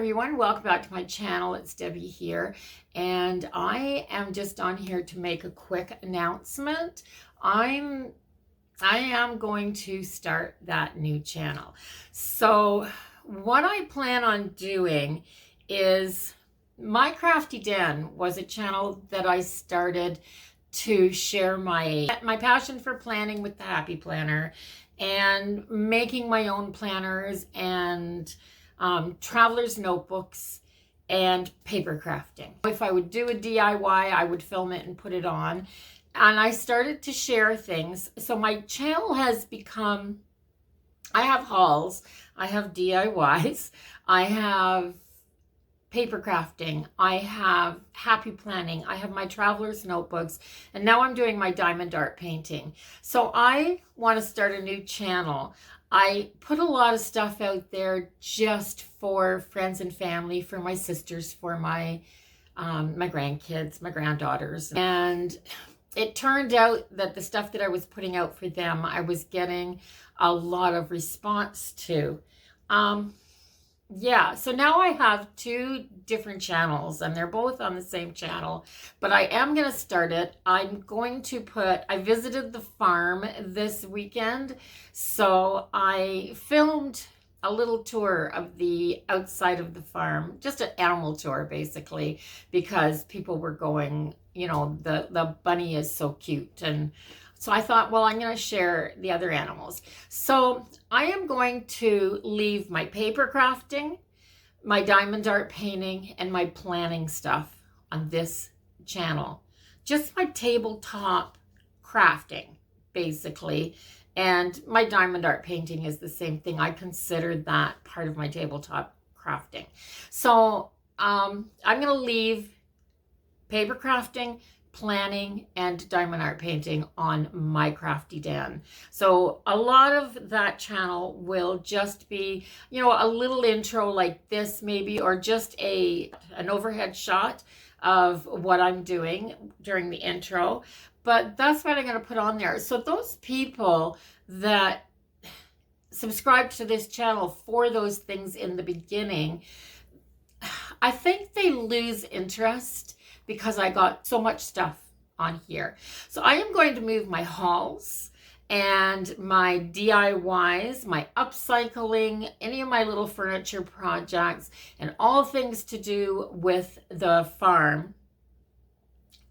everyone, welcome back to my channel. It's Debbie here, and I am just on here to make a quick announcement. I am going to start that new channel. So what I plan on doing is, My Crafty Den was a channel that I started to share my passion for planning with the Happy Planner and making my own planners and traveler's notebooks and paper crafting. If I would do a DIY, I would film it and put it on. And I started to share things. So my channel has become, I have hauls, I have DIYs, I have paper crafting, I have happy planning, I have my traveler's notebooks, and now I'm doing my diamond art painting. So I want to start a new channel. I put a lot of stuff out there just for friends and family, for my sisters, for my grandkids, my granddaughters. And it turned out that the stuff that I was putting out for them, I was getting a lot of response to. Yeah, so now I have two different channels and they're both on the same channel, but I am going to start it. I'm going to I visited the farm this weekend, so I filmed a little tour of the outside of the farm, just an animal tour basically, because people were going, you know, the bunny is so cute. And so I thought, well, I'm going to share the other animals. So I am going to leave my paper crafting, my diamond art painting, and my planning stuff on this channel. Just my tabletop crafting, basically. And my diamond art painting is the same thing. I consider that part of my tabletop crafting. So I'm going to leave paper crafting, planning, and diamond art painting on My Crafty Den. So a lot of that channel will just be, you know, a little intro like this maybe, or just an overhead shot of what I'm doing during the intro. But that's what I'm going to put on there. So those people that subscribe to this channel for those things in the beginning, I think they lose interest because I got so much stuff on here. So I am going to move my hauls and my DIYs, my upcycling, any of my little furniture projects, and all things to do with the farm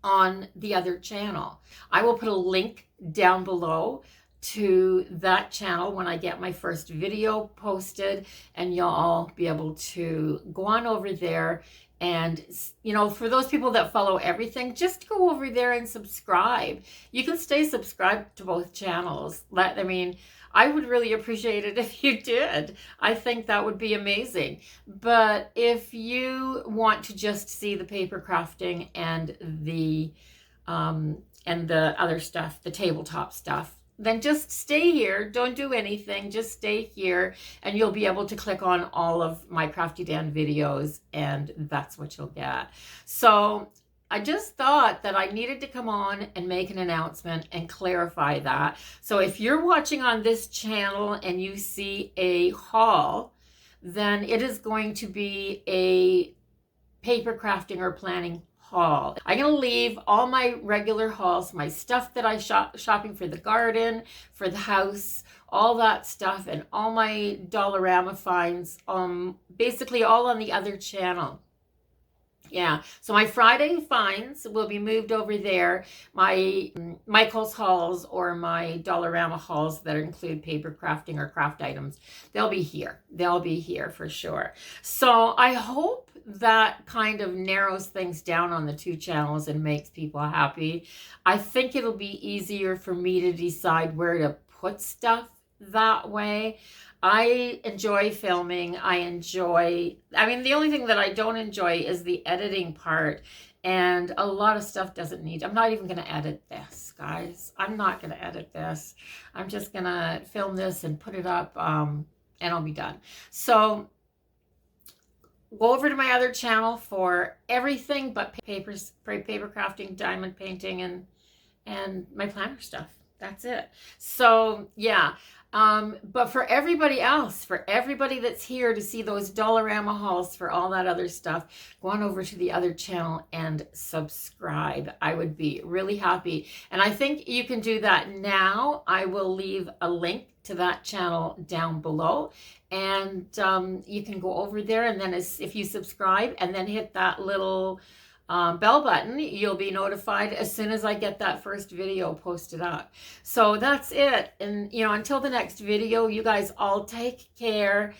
on the other channel. I will put a link down below to that channel when I get my first video posted, and you'll all be able to go on over there. And, you know, for those people that follow everything, just go over there and subscribe. You can stay subscribed to both channels. I mean, I would really appreciate it if you did. I think that would be amazing. But if you want to just see the paper crafting and the other stuff, the tabletop stuff, then just stay here. Don't do anything. Just stay here and you'll be able to click on all of My Crafty Den videos, and that's what you'll get. So I just thought that I needed to come on and make an announcement and clarify that. So if you're watching on this channel and you see a haul, then it is going to be a paper crafting or planning haul. I'm going to leave all my regular hauls, my stuff that I shopping for the garden, for the house, all that stuff, and all my Dollarama finds, basically all on the other channel. Yeah, so my Friday finds will be moved over there. My Michael's hauls or my Dollarama hauls that include paper crafting or craft items, they'll be here. They'll be here for sure. So I hope that kind of narrows things down on the two channels and makes people happy. I think it'll be easier for me to decide where to put stuff that way. I enjoy filming. I mean, the only thing that I don't enjoy is the editing part, and a lot of stuff doesn't need. I'm not even going to edit this, guys. I'm not going to edit this. I'm just going to film this and put it up, and I'll be done. So go over to my other channel for everything but paper crafting, diamond painting, and my planner stuff. That's it. So yeah. But for everybody else, for everybody that's here to see those Dollarama hauls, for all that other stuff, go on over to the other channel and subscribe. I would be really happy. And I think you can do that now. I will leave a link to that channel down below. And you can go over there, and then if you subscribe and then hit that little bell button, you'll be notified as soon as I get that first video posted up. So that's it. And, you know, until the next video, you guys all take care.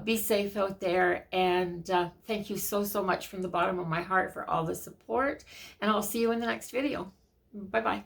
Be safe out there. And thank you so, so much from the bottom of my heart for all the support. And I'll see you in the next video. Bye-bye.